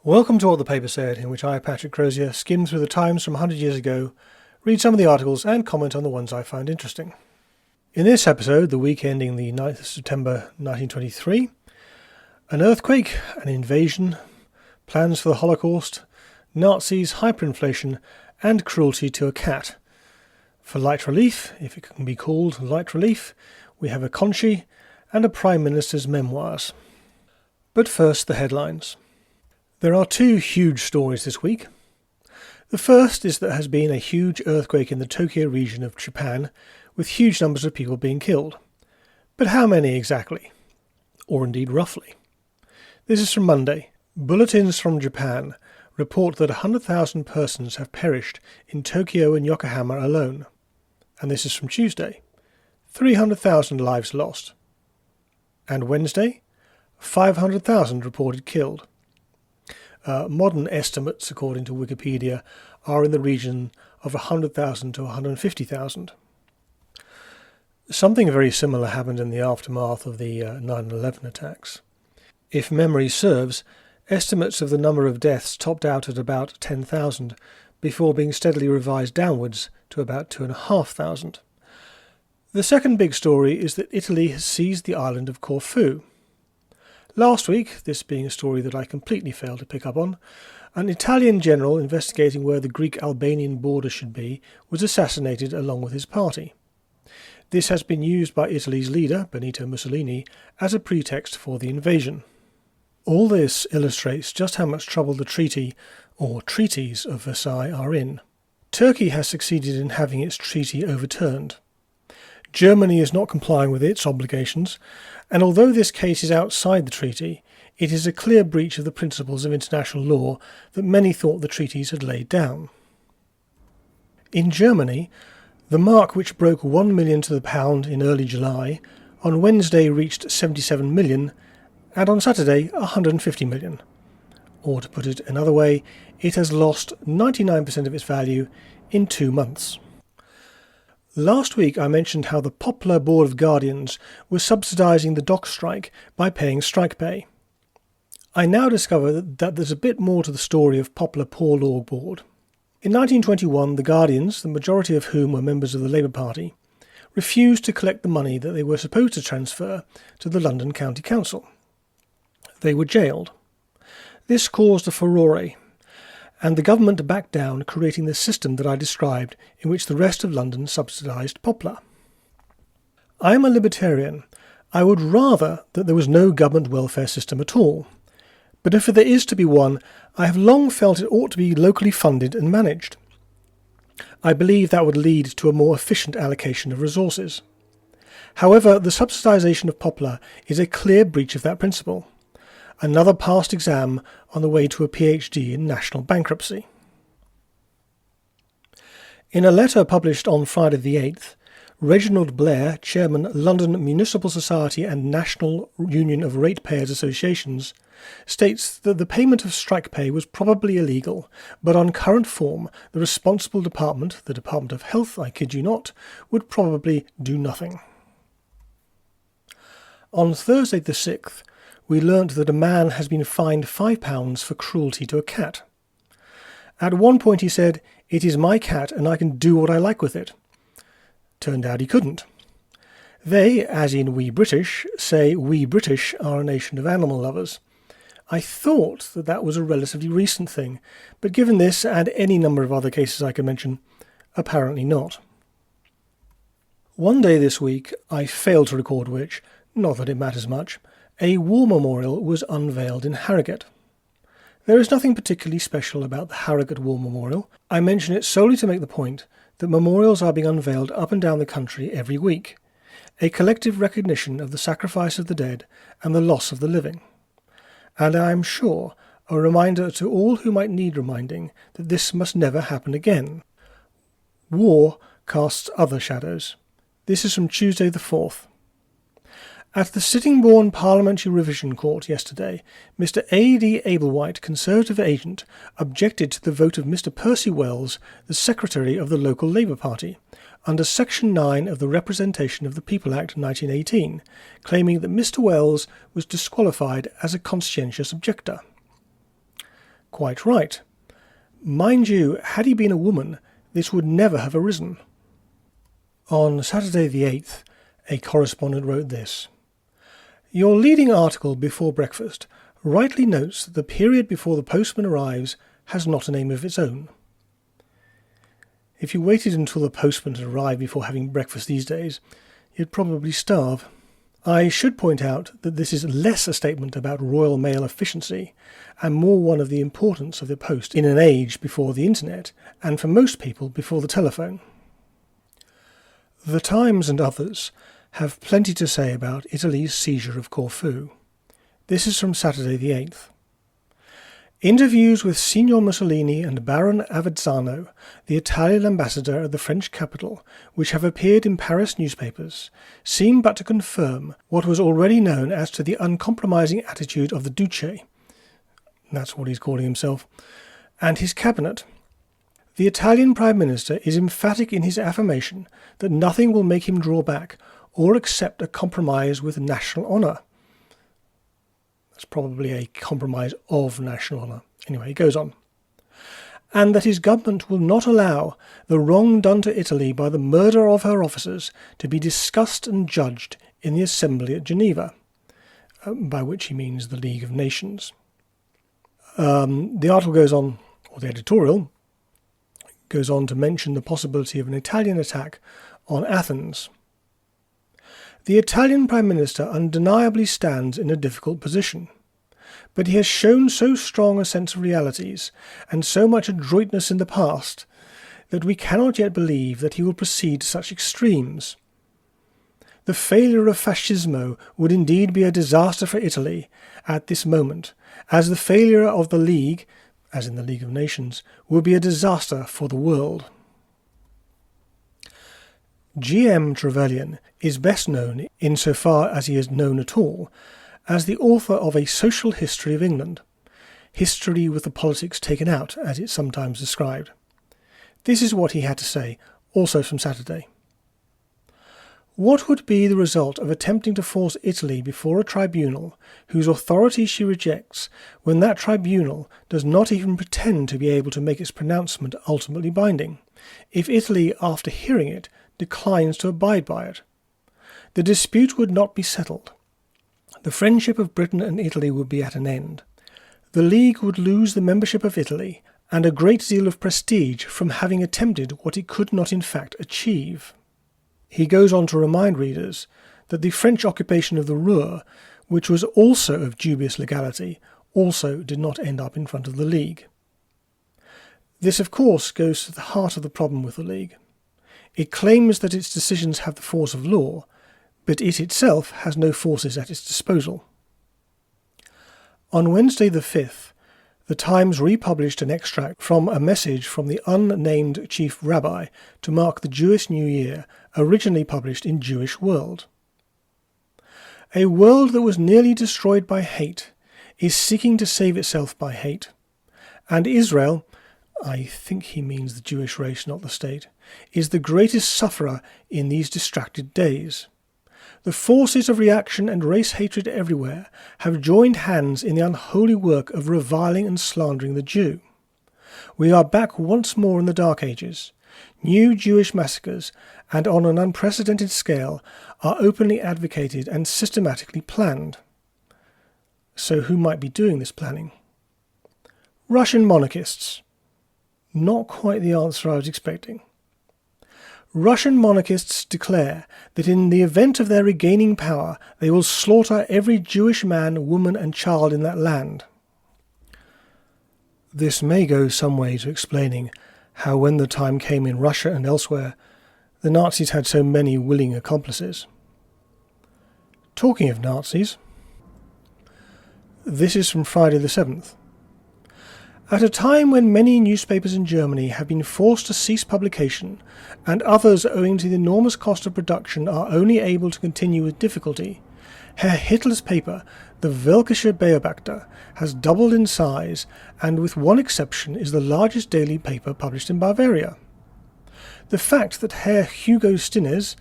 Welcome to What the Paper Said, in which I, Patrick Crozier, skim through the Times from 100 years ago, read some of the articles and comment on the ones I find interesting. In this episode, the week ending the 9th of September 1923, an earthquake, an invasion, plans for the Holocaust, Nazis, hyperinflation, and cruelty to a cat. For light relief, if it can be called light relief, we have a Conchi and a Prime Minister's memoirs. But first, the headlines. There are two huge stories this week. The first is that there has been a huge earthquake in the Tokyo region of Japan, with huge numbers of people being killed. But how many exactly? Or indeed roughly? This is from Monday. Bulletins from Japan report that 100,000 persons have perished in Tokyo and Yokohama alone. And this is from Tuesday. 300,000 lives lost. And Wednesday, 500,000 reported killed. Modern estimates, according to Wikipedia, are in the region of 100,000 to 150,000. Something very similar happened in the aftermath of the 9/11 attacks. If memory serves, estimates of the number of deaths topped out at about 10,000 before being steadily revised downwards to about 2,500. The second big story is that Italy has seized the island of Corfu. Last week, this being a story that I completely failed to pick up on, an Italian general investigating where the Greek-Albanian border should be was assassinated along with his party. This has been used by Italy's leader, Benito Mussolini, as a pretext for the invasion. All this illustrates just how much trouble the treaty, or treaties, of Versailles are in. Turkey has succeeded in having its treaty overturned. Germany is not complying with its obligations, and although this case is outside the treaty, it is a clear breach of the principles of international law that many thought the treaties had laid down. In Germany, the mark, which broke 1 million to the pound in early July, on Wednesday reached 77 million, and on Saturday 150 million. Or to put it another way, it has lost 99% of its value in 2 months. Last week I mentioned how the Poplar Board of Guardians was subsidising the dock strike by paying strike pay. I now discover that there's a bit more to the story of Poplar Poor Law Board. In 1921, the Guardians, the majority of whom were members of the Labour Party, refused to collect the money that they were supposed to transfer to the London County Council. They were jailed. This caused a furore, and the government backed down, creating the system that I described, in which the rest of London subsidised Poplar. I am a libertarian. I would rather that there was no government welfare system at all. But if there is to be one, I have long felt it ought to be locally funded and managed. I believe that would lead to a more efficient allocation of resources. However, the subsidisation of Poplar is a clear breach of that principle. Another past exam on the way to a PhD in national bankruptcy. In a letter published on Friday the 8th, Reginald Blair, Chairman, London Municipal Society and National Union of Ratepayers Associations, states that the payment of strike pay was probably illegal, but on current form, the responsible department, the Department of Health, I kid you not, would probably do nothing. On Thursday the 6th, we learnt that a man has been fined £5 for cruelty to a cat. At one point he said, "It is my cat and I can do what I like with it." Turned out he couldn't. They, as in we British, say we British are a nation of animal lovers. I thought that was a relatively recent thing, but given this and any number of other cases I can mention, apparently not. One day this week, I failed to record which, not that it matters much, a war memorial was unveiled in Harrogate. There is nothing particularly special about the Harrogate War Memorial. I mention it solely to make the point that memorials are being unveiled up and down the country every week, a collective recognition of the sacrifice of the dead and the loss of the living. And I am sure a reminder to all who might need reminding that this must never happen again. War casts other shadows. This is from Tuesday the 4th. At the Sittingbourne Parliamentary Revision Court yesterday, Mr. A.D. Ablewhite, Conservative agent, objected to the vote of Mr. Percy Wells, the Secretary of the local Labour Party, under Section 9 of the Representation of the People Act 1918, claiming that Mr. Wells was disqualified as a conscientious objector. Quite right. Mind you, had he been a woman, this would never have arisen. On Saturday the 8th, a correspondent wrote this: "Your leading article before breakfast rightly notes that the period before the postman arrives has not a name of its own." If you waited until the postman had arrived before having breakfast these days, you'd probably starve. I should point out that this is less a statement about Royal Mail efficiency and more one of the importance of the post in an age before the internet and for most people before the telephone. The Times and others have plenty to say about Italy's seizure of Corfu. This is from Saturday the 8th. Interviews with Signor Mussolini and Baron Avezzano, the Italian ambassador at the French capital, which have appeared in Paris newspapers, seem but to confirm what was already known as to the uncompromising attitude of the Duce, that's what he's calling himself, and his cabinet. The Italian Prime Minister is emphatic in his affirmation that nothing will make him draw back or accept a compromise with national honour. That's probably a compromise of national honour. Anyway, he goes on. And that his government will not allow the wrong done to Italy by the murder of her officers to be discussed and judged in the Assembly at Geneva, by which he means the League of Nations. The article goes on, or the editorial, goes on to mention the possibility of an Italian attack on Athens. The Italian Prime Minister undeniably stands in a difficult position, but he has shown so strong a sense of realities and so much adroitness in the past that we cannot yet believe that he will proceed to such extremes. The failure of Fascismo would indeed be a disaster for Italy at this moment, as the failure of the League, as in the League of Nations, would be a disaster for the world. G.M. Trevelyan is best known, insofar as he is known at all, as the author of A Social History of England, history with the politics taken out, as it's sometimes described. This is what he had to say, also from Saturday. What would be the result of attempting to force Italy before a tribunal whose authority she rejects, when that tribunal does not even pretend to be able to make its pronouncement ultimately binding, if Italy, after hearing it, declines to abide by it? The dispute would not be settled. The friendship of Britain and Italy would be at an end. The League would lose the membership of Italy and a great deal of prestige from having attempted what it could not in fact achieve. He goes on to remind readers that the French occupation of the Ruhr, which was also of dubious legality, also did not end up in front of the League. This, of course, goes to the heart of the problem with the League. It claims that its decisions have the force of law, but it itself has no forces at its disposal. On Wednesday the 5th, the Times republished an extract from a message from the unnamed chief rabbi to mark the Jewish New Year, originally published in Jewish World. A world that was nearly destroyed by hate is seeking to save itself by hate, and Israel, I think he means the Jewish race, not the state, is the greatest sufferer in these distracted days. The forces of reaction and race hatred everywhere have joined hands in the unholy work of reviling and slandering the Jew. We are back once more in the Dark Ages. New Jewish massacres, and on an unprecedented scale, are openly advocated and systematically planned. So who might be doing this planning? Russian monarchists. Not quite the answer I was expecting. Russian monarchists declare that in the event of their regaining power, they will slaughter every Jewish man, woman and child in that land. This may go some way to explaining how when the time came in Russia and elsewhere, the Nazis had so many willing accomplices. Talking of Nazis, this is from Friday the 7th. At a time when many newspapers in Germany have been forced to cease publication, and others, owing to the enormous cost of production, are only able to continue with difficulty, Herr Hitler's paper, the Völkische Beobachter, has doubled in size and, with one exception, is the largest daily paper published in Bavaria. The fact that Herr Hugo Stinnes,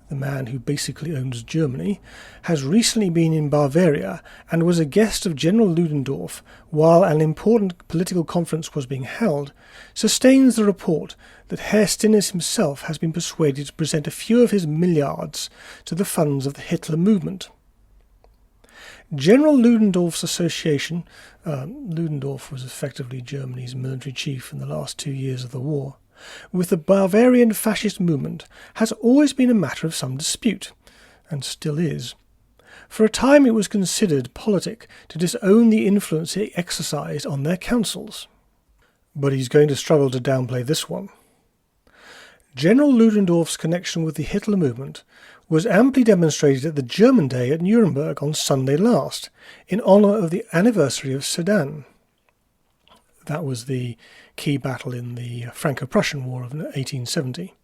the man who basically owns Germany, has recently been in Bavaria and was a guest of General Ludendorff while an important political conference was being held, sustains the report that Herr Stinnes himself has been persuaded to present a few of his milliards to the funds of the Hitler movement. General Ludendorff's association, Ludendorff was effectively Germany's military chief in the last 2 years of the war, with the Bavarian fascist movement has always been a matter of some dispute, and still is. For a time it was considered politic to disown the influence he exercised on their councils. But he's going to struggle to downplay this one. General Ludendorff's connection with the Hitler movement was amply demonstrated at the German Day at Nuremberg on Sunday last, in honour of the anniversary of Sedan. That was the key battle in the Franco-Prussian War of 1870.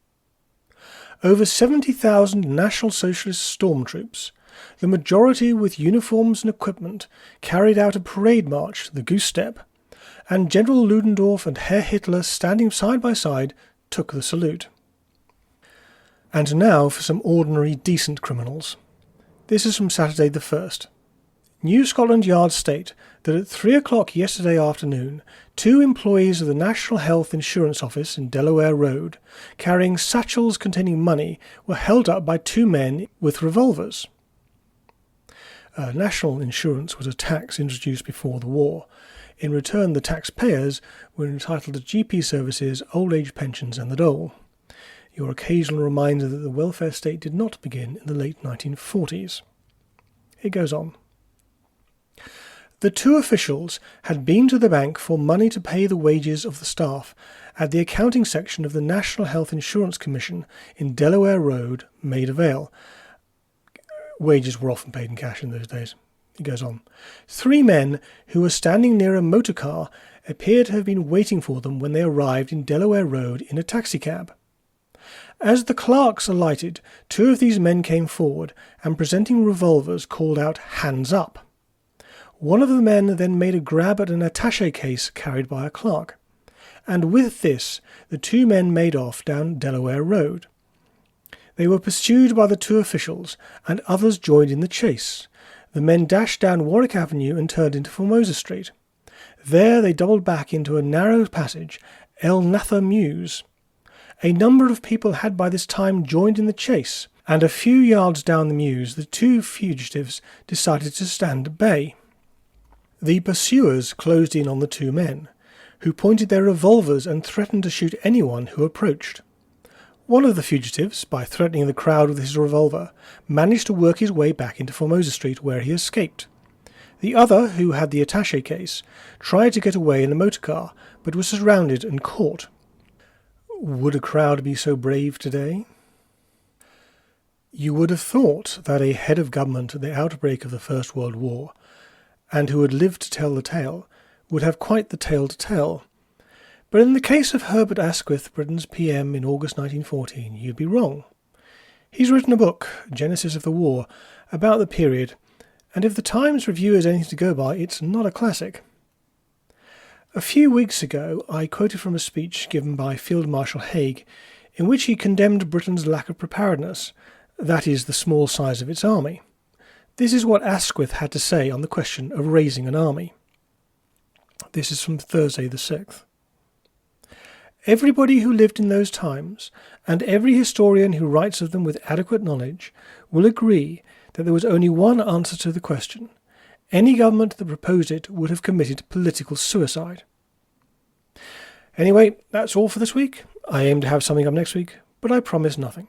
Over 70,000 National Socialist stormtroops, the majority with uniforms and equipment, carried out a parade march, the Goose Step, and General Ludendorff and Herr Hitler, standing side by side, took the salute. And now for some ordinary, decent criminals. This is from Saturday the 1st. New Scotland Yard state that at 3 o'clock yesterday afternoon, 2 employees of the National Health Insurance Office in Delaware Road, carrying satchels containing money, were held up by 2 men with revolvers. National insurance was a tax introduced before the war. In return, the taxpayers were entitled to GP services, old age pensions and the dole. Your occasional reminder that the welfare state did not begin in the late 1940s. It goes on. The 2 officials had been to the bank for money to pay the wages of the staff at the accounting section of the National Health Insurance Commission in Delaware Road, Maida Vale. Wages were often paid in cash in those days. It goes on. 3 men who were standing near a motor car appeared to have been waiting for them when they arrived in Delaware Road in a taxicab. As the clerks alighted, 2 of these men came forward and, presenting revolvers, called out, "Hands up!" One of the men then made a grab at an attaché case carried by a clerk, and with this the 2 men made off down Delaware Road. They were pursued by the 2 officials, and others joined in the chase. The men dashed down Warwick Avenue and turned into Formosa Street. There they doubled back into a narrow passage, El Natha Mews. A number of people had by this time joined in the chase, and a few yards down the mews the 2 fugitives decided to stand at bay. The pursuers closed in on the 2 men, who pointed their revolvers and threatened to shoot anyone who approached. One of the fugitives, by threatening the crowd with his revolver, managed to work his way back into Formosa Street, where he escaped. The other, who had the attaché case, tried to get away in a motor car, but was surrounded and caught. Would a crowd be so brave today? You would have thought that a head of government at the outbreak of the First World War, and who had lived to tell the tale, would have quite the tale to tell. But in the case of Herbert Asquith, Britain's PM in August 1914, you'd be wrong. He's written a book, Genesis of the War, about the period, and if the Times Review is anything to go by, it's not a classic. A few weeks ago, I quoted from a speech given by Field Marshal Haig, in which he condemned Britain's lack of preparedness, that is, the small size of its army. This is what Asquith had to say on the question of raising an army. This is from Thursday the 6th. Everybody who lived in those times, and every historian who writes of them with adequate knowledge, will agree that there was only one answer to the question. Any government that proposed it would have committed political suicide. Anyway, that's all for this week. I aim to have something up next week, but I promise nothing.